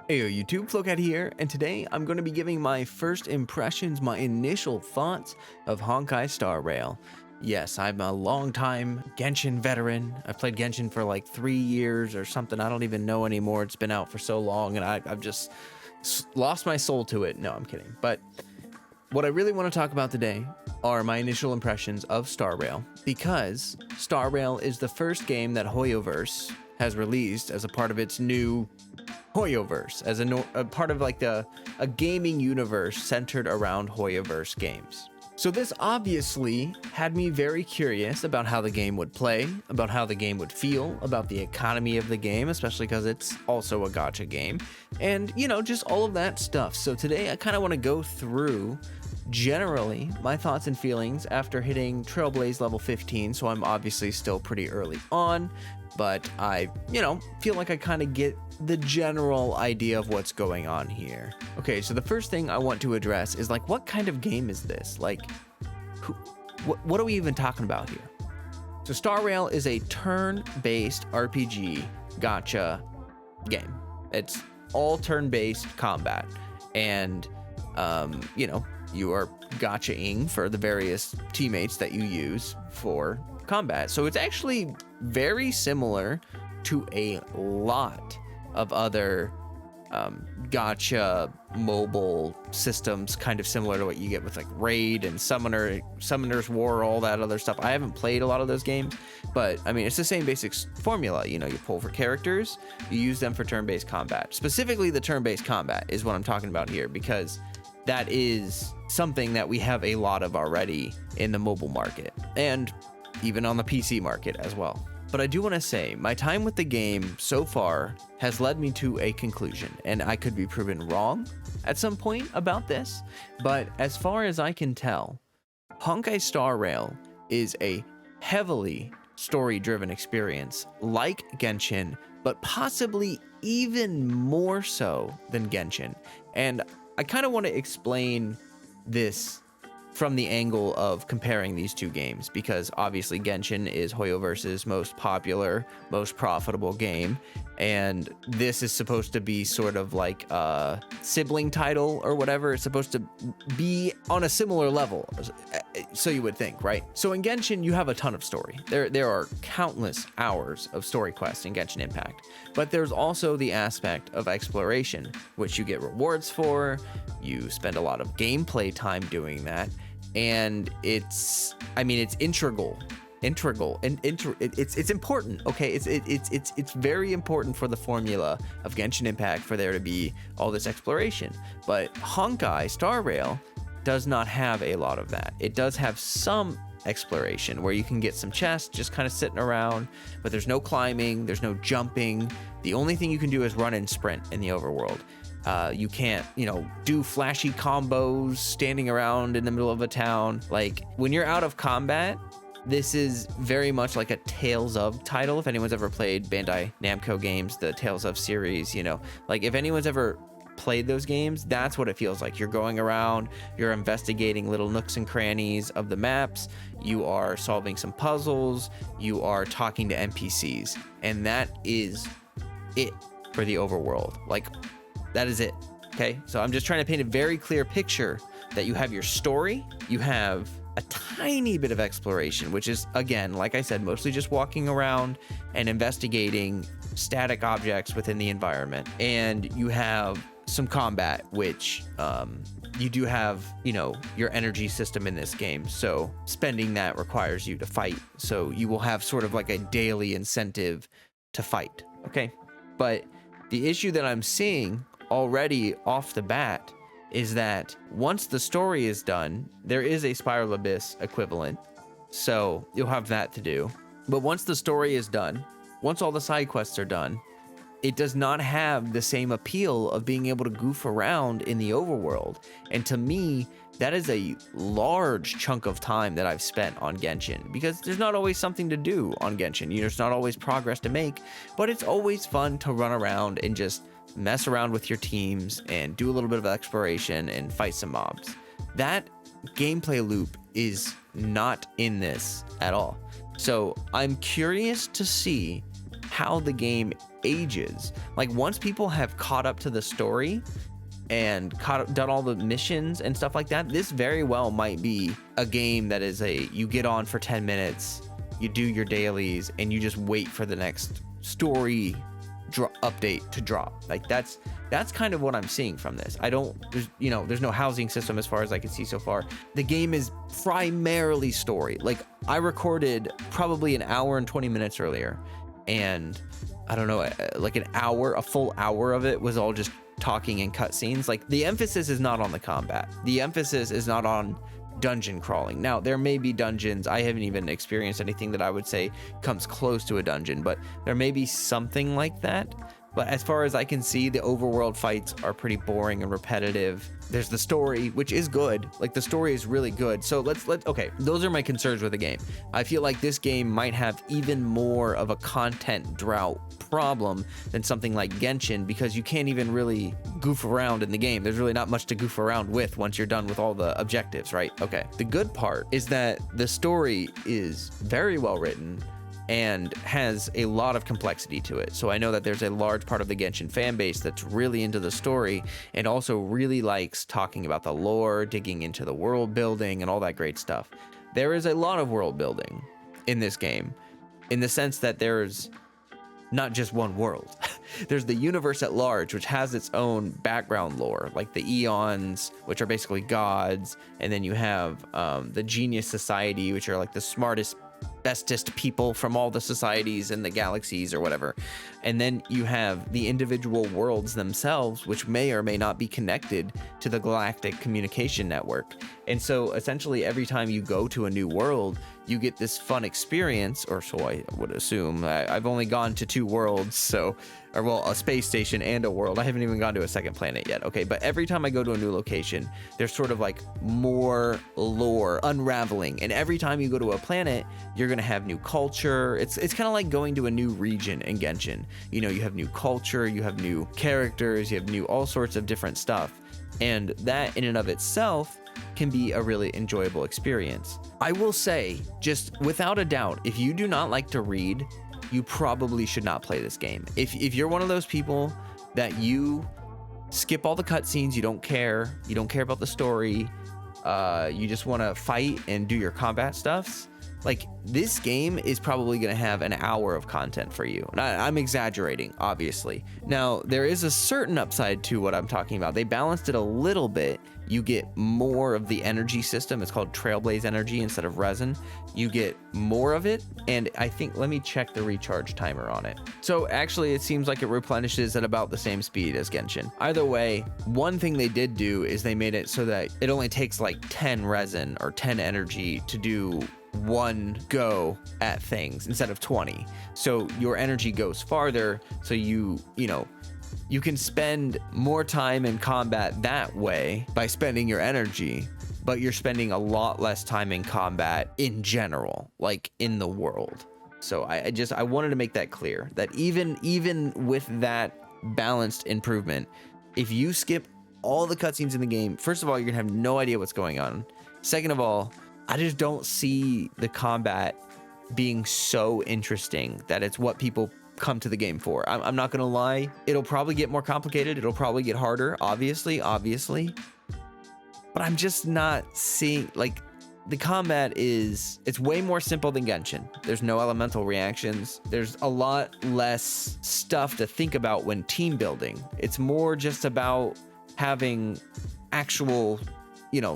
Hey YouTube, Flowcat here, and today I'm going to be giving my first impressions, my initial thoughts of Honkai Star Rail. Yes, I'm a long-time Genshin veteran. I've played Genshin for like 3 years or something. I don't even know anymore. It's been out for so long, and I've just lost my soul to it. No, I'm kidding. But what I really want to talk about today are my initial impressions of Star Rail, because Star Rail is the first game that Hoyoverse has released as a part of its new Hoyoverse, as a part of like a gaming universe centered around Hoyoverse games. So this obviously had me very curious about how the game would play, about how the game would feel, about the economy of the game, especially because it's also a gacha game, and you know, just all of that stuff. So today I kind of want to go through generally my thoughts and feelings after hitting Trailblaze level 15, so I'm obviously still pretty early on, but I, feel like I kind of get the general idea of what's going on here. Okay, so the first thing I want to address is like, what kind of game is this? Like, what are we even talking about here? So Star Rail is a turn-based RPG gacha game. It's all turn-based combat, and you are gacha-ing for the various teammates that you use for combat. So it's actually very similar to a lot of other gacha mobile systems, kind of similar to what you get with like Raid and Summoner's War, all that other stuff. I haven't played a lot of those games, but I mean, it's the same basic formula. You pull for characters, you use them for turn-based combat. Specifically, the turn-based combat is what I'm talking about here, because that is something that we have a lot of already in the mobile market, and even on the PC market as well. But I do want to say, my time with the game so far has led me to a conclusion, and I could be proven wrong at some point about this, but as far as I can tell, Honkai Star Rail is a heavily story-driven experience like Genshin, but possibly even more so than Genshin. And I kind of want to explain this from the angle of comparing these two games, because obviously Genshin is Hoyoverse's most popular, most profitable game, and this is supposed to be sort of like a sibling title or whatever. It's supposed to be on a similar level, so you would think, right? So in Genshin, you have a ton of story. There are countless hours of story quests in Genshin Impact, but there's also the aspect of exploration, which you get rewards for. You spend a lot of gameplay time doing that, and it's integral, and it's important. Okay, it's very important for the formula of Genshin Impact for there to be all this exploration. But Honkai Star Rail does not have a lot of that. It does have some exploration where you can get some chests just kind of sitting around, but there's no climbing, there's no jumping. The only thing you can do is run and sprint in the overworld. You can't, do flashy combos standing around in the middle of a town. Like, when you're out of combat, this is very much like a Tales of title. If anyone's ever played Bandai Namco games, the Tales of series, like if anyone's ever played those games, that's what it feels like. You're going around, you're investigating little nooks and crannies of the maps, you are solving some puzzles, you are talking to NPCs, and that is it for the overworld. Like, that is it. Okay, so I'm just trying to paint a very clear picture that you have your story, you have a tiny bit of exploration, which is, again, like I said, mostly just walking around and investigating static objects within the environment, and you have some combat, which you do have, your energy system in this game, so spending that requires you to fight, so you will have sort of like a daily incentive to fight. Okay, but the issue that I'm seeing already off the bat is that once the story is done, there is a Spiral Abyss equivalent, so you'll have that to do. But once the story is done, once all the side quests are done, it does not have the same appeal of being able to goof around in the overworld. And to me, that is a large chunk of time that I've spent on Genshin, because there's not always something to do on Genshin. There's not always progress to make, but it's always fun to run around and just mess around with your teams and do a little bit of exploration and fight some mobs. That gameplay loop is not in this at all. So I'm curious to see how the game ages. Like once people have caught up to the story and done all the missions and stuff like that, this very well might be a game that is you get on for 10 minutes, you do your dailies, and you just wait for the next story update to drop. Like that's kind of what I'm seeing from this. There's no housing system as far as I can see so far. The game is primarily story. Like I recorded probably an hour and 20 minutes earlier, and I don't know, like a full hour of it was all just talking and cutscenes. Like the emphasis is not on the combat. The emphasis is not on dungeon crawling. Now there may be dungeons. I haven't even experienced anything that I would say comes close to a dungeon, but there may be something like that. But as far as I can see, the overworld fights are pretty boring and repetitive. There's the story, which is good. Like the story is really good. So okay, those are my concerns with the game. I feel like this game might have even more of a content drought problem than something like Genshin, because you can't even really goof around in the game. There's really not much to goof around with once you're done with all the objectives, right? Okay. The good part is that the story is very well written and has a lot of complexity to it. So I know that there's a large part of the Genshin fan base that's really into the story and also really likes talking about the lore, digging into the world building and all that great stuff. There is a lot of world building in this game, in the sense that there's not just one world. There's the universe at large, which has its own background lore, like the Eons, which are basically gods, and then you have the Genius Society, which are like the smartest, bestest people from all the societies in the galaxies or whatever. And then you have the individual worlds themselves, which may or may not be connected to the galactic communication network. And so essentially every time you go to a new world, you get this fun experience, or so I would assume. I've only gone to 2 worlds, a space station and a world. I haven't even gone to a second planet yet. Okay, but every time I go to a new location, there's sort of like more lore unraveling. And every time you go to a planet, you're gonna have new culture. It's kind of like going to a new region in Genshin. You know, you have new culture, you have new characters, you have new all sorts of different stuff. And that in and of itself can be a really enjoyable experience. I will say, just without a doubt, if you do not like to read, you probably should not play this game. If you're one of those people that you skip all the cutscenes, you don't care about the story, you just want to fight and do your combat stuffs, like this game is probably going to have an hour of content for you. And I'm exaggerating, obviously. Now, there is a certain upside to what I'm talking about. They balanced it a little bit. You get more of the energy system. It's called Trailblaze Energy instead of resin. You get more of it. And I think, let me check the recharge timer on it. So actually, it seems like it replenishes at about the same speed as Genshin. Either way, one thing they did do is they made it so that it only takes like 10 resin or 10 energy to do one go at things instead of 20. So your energy goes farther. So you can spend more time in combat that way by spending your energy, but you're spending a lot less time in combat in general, like in the world. So I wanted to make that clear, that even with that balanced improvement, if you skip all the cutscenes in the game, first of all, you're gonna have no idea what's going on. Second of all, I just don't see the combat being so interesting that it's what people come to the game for. I'm not gonna lie, it'll probably get more complicated, it'll probably get harder, obviously, but I'm just not seeing, like, the combat it's way more simple than Genshin. There's no elemental reactions, there's a lot less stuff to think about when team building. It's more just about having actual,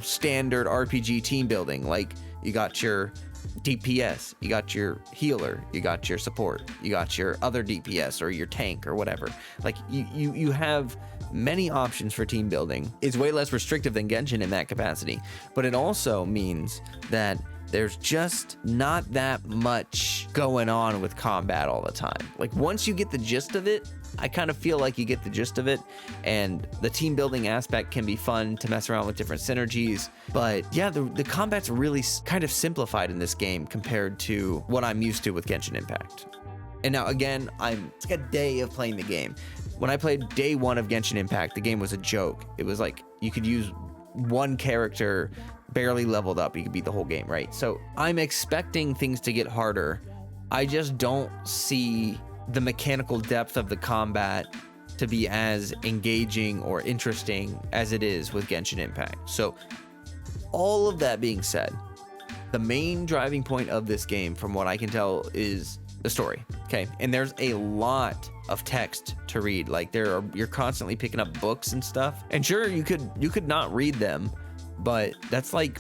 standard RPG team building. Like, you got your DPS, you got your healer, you got your support, you got your other DPS or your tank or whatever. Like, you have many options for team building. It's way less restrictive than Genshin in that capacity, but it also means that there's just not that much going on with combat all the time. Like, once you get the gist of it, I kind of feel like you get the gist of it, and the team building aspect can be fun to mess around with different synergies. But yeah, the combat's really kind of simplified in this game compared to what I'm used to with Genshin Impact. And now again, it's like a day of playing the game. When I played day 1 of Genshin Impact, the game was a joke. It was like you could use one character barely leveled up, you could beat the whole game, right? So I'm expecting things to get harder. I just don't see the mechanical depth of the combat to be as engaging or interesting as it is with Genshin Impact. So all of that being said, the main driving point of this game, from what I can tell, is the story. Okay, and there's a lot of text to read. Like you're constantly picking up books and stuff. And sure, you could not read them, but that's like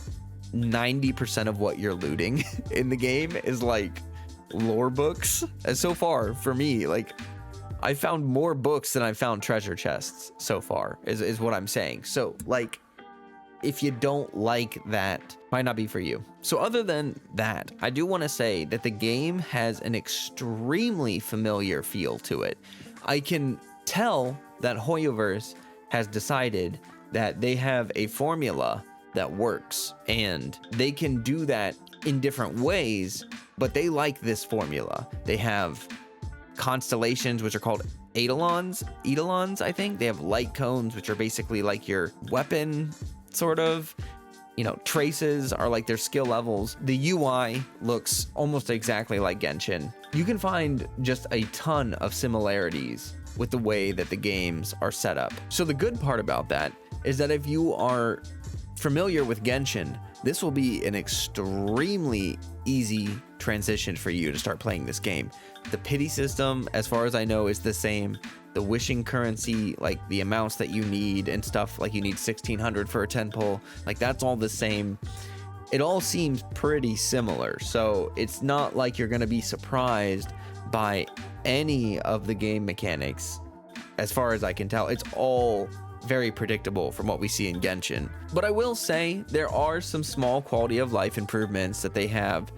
90% of what you're looting in the game is like lore books. And so far for me, like I found more books than I found treasure chests so far, is what I'm saying. So like, if you don't like that, might not be for you. So other than that, I do want to say that the game has an extremely familiar feel to it. I can tell that Hoyoverse has decided that they have a formula that works, and they can do that in different ways, but they like this formula. They have constellations, which are called eidolons, I think. They have light cones, which are basically like your weapon, sort of. You know, traces are like their skill levels. The UI looks almost exactly like Genshin. You can find just a ton of similarities with the way that the games are set up. So the good part about that is that if you are familiar with Genshin, this will be an extremely easy transition for you to start playing this game. The pity system, as far as I know, is the same. The wishing currency, like the amounts that you need and stuff, like you need 1600 for a 10 pull, like that's all the same. It all seems pretty similar, so it's not like you're going to be surprised by any of the game mechanics. As far as I can tell, it's all very predictable from what we see in Genshin. But I will say there are some small quality of life improvements that they have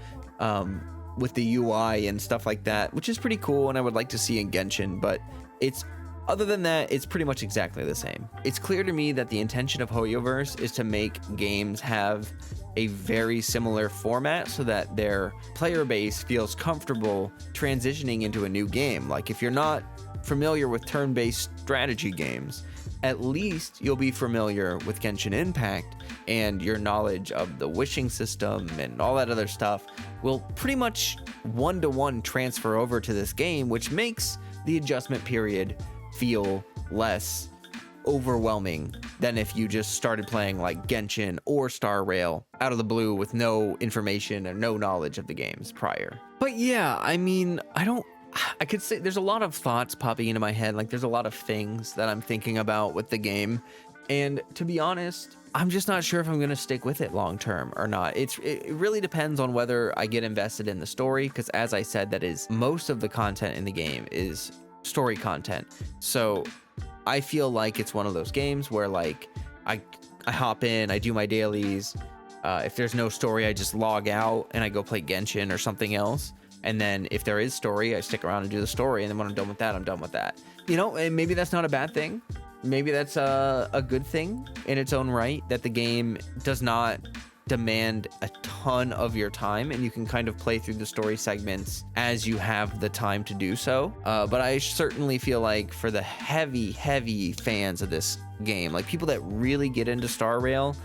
with the UI and stuff like that, which is pretty cool, and I would like to see in Genshin. But it's, other than that, it's pretty much exactly the same. It's clear to me that the intention of Hoyoverse is to make games have a very similar format so that their player base feels comfortable transitioning into a new game. Like if you're not familiar with turn-based strategy games, at least you'll be familiar with Genshin Impact, and your knowledge of the wishing system and all that other stuff will pretty much one-to-one transfer over to this game, which makes the adjustment period feel less overwhelming than if you just started playing like Genshin or Star Rail out of the blue with no information or no knowledge of the games prior. But yeah, I mean, I could say there's a lot of thoughts popping into my head. Like there's a lot of things that I'm thinking about with the game. And to be honest, I'm just not sure if I'm going to stick with it long term or not. It really depends on whether I get invested in the story, because as I said, that is most of the content in the game is story content. So I feel like it's one of those games where like I hop in, I do my dailies. If there's no story, I just log out and I go play Genshin or something else. And then if there is story, I stick around and do the story. And then when I'm done with that, I'm done with that. You know, and maybe that's not a bad thing. Maybe that's a good thing in its own right, that the game does not demand a ton of your time and you can kind of play through the story segments as you have the time to do so. But I certainly feel like for the heavy fans of this game, like people that really get into Star Rail,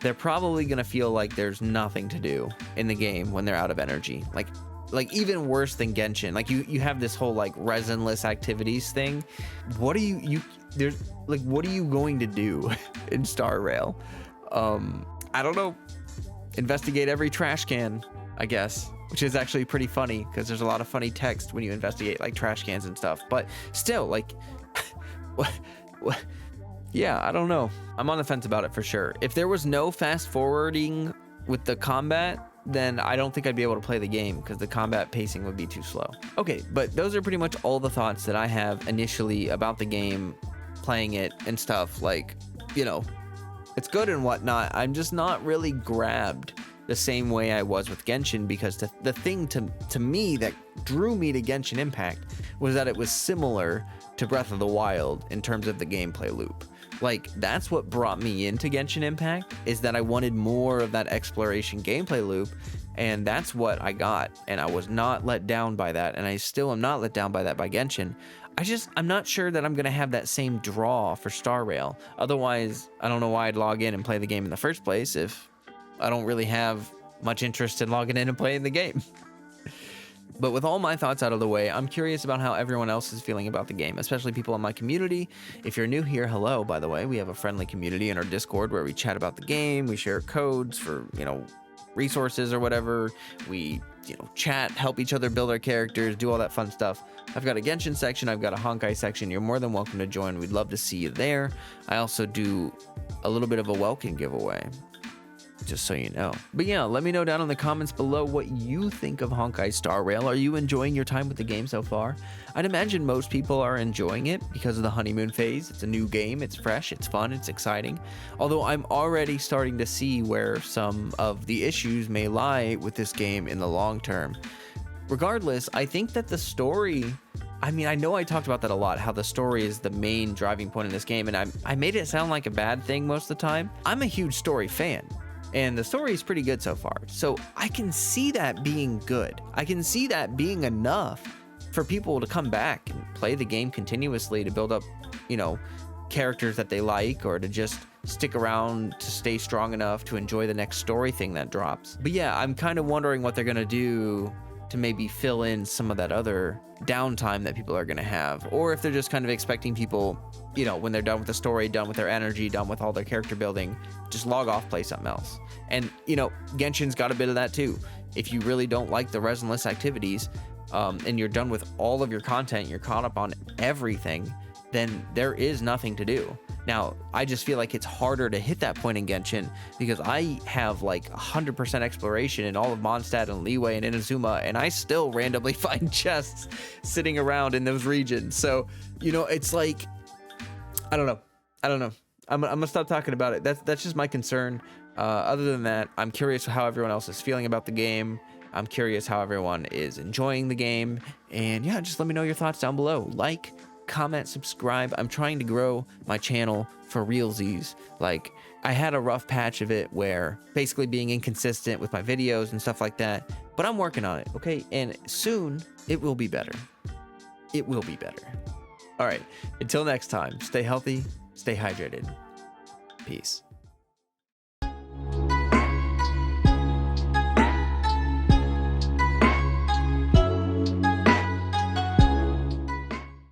they're probably going to feel like there's nothing to do in the game when they're out of energy. Like even worse than Genshin. Like you have this whole like resinless activities thing. What are what are you going to do in Star Rail? I don't know. Investigate every trash can, I guess, which is actually pretty funny because there's a lot of funny text when you investigate like trash cans and stuff. But still, like, what? Yeah, I don't know. I'm on the fence about it for sure. If there was no fast forwarding with the combat, then I don't think I'd be able to play the game because the combat pacing would be too slow. Okay, but those are pretty much all the thoughts that I have initially about the game, playing it and stuff. Like, you know, it's good and whatnot. I'm just not really grabbed the same way I was with Genshin, because the thing to me that drew me to Genshin Impact was that it was similar to Breath of the Wild in terms of the gameplay loop. Like, that's what brought me into Genshin Impact, is that I wanted more of that exploration gameplay loop, and that's what I got, and I was not let down by that, and I still am not let down by that by Genshin. I'm not sure that I'm going to have that same draw for Star Rail. Otherwise, I don't know why I'd log in and play the game in the first place if I don't really have much interest in logging in and playing the game. But with all my thoughts out of the way, I'm curious about how everyone else is feeling about the game, especially people in my community. If you're new here, hello, by the way. We have a friendly community in our Discord where we chat about the game, we share codes for, resources or whatever. We, chat, help each other build our characters, do all that fun stuff. I've got a Genshin section, I've got a Honkai section. You're more than welcome to join. We'd love to see you there. I also do a little bit of a welcome giveaway, just so you know. But yeah, let me know down in the comments below what you think of Honkai Star Rail. Are you enjoying your time with the game so far? I'd imagine most people are enjoying it because of the honeymoon phase. It's a new game, it's fresh, it's fun, it's exciting. Although I'm already starting to see where some of the issues may lie with this game in the long term. Regardless, I think that the story, I know I talked about that a lot, how the story is the main driving point in this game, and I made it sound like a bad thing most of the time. I'm a huge story fan, and the story is pretty good so far. So I can see that being good. I can see that being enough for people to come back and play the game continuously to build up, characters that they like, or to just stick around to stay strong enough to enjoy the next story thing that drops. But yeah, I'm kind of wondering what they're going to do to maybe fill in some of that other downtime that people are going to have, or if they're just kind of expecting people, when they're done with the story, done with their energy, done with all their character building, just log off, play something else. And Genshin's got a bit of that too. If you really don't like the resinless activities, and you're done with all of your content, you're caught up on everything, then there is nothing to do. Now, I just feel like it's harder to hit that point in Genshin because I have like 100% exploration in all of Mondstadt and Liyue and Inazuma, and I still randomly find chests sitting around in those regions. So, it's like, I don't know. I'm gonna stop talking about it. That's just my concern. Other than that, I'm curious how everyone else is feeling about the game. I'm curious how everyone is enjoying the game. And yeah, just let me know your thoughts down below. Like, comment, subscribe. I'm trying to grow my channel for realsies. Like, I had a rough patch of it where basically being inconsistent with my videos and stuff like that, but I'm working on it, okay? And soon it will be better. It will be better. All right, until next time, stay healthy, stay hydrated. Peace.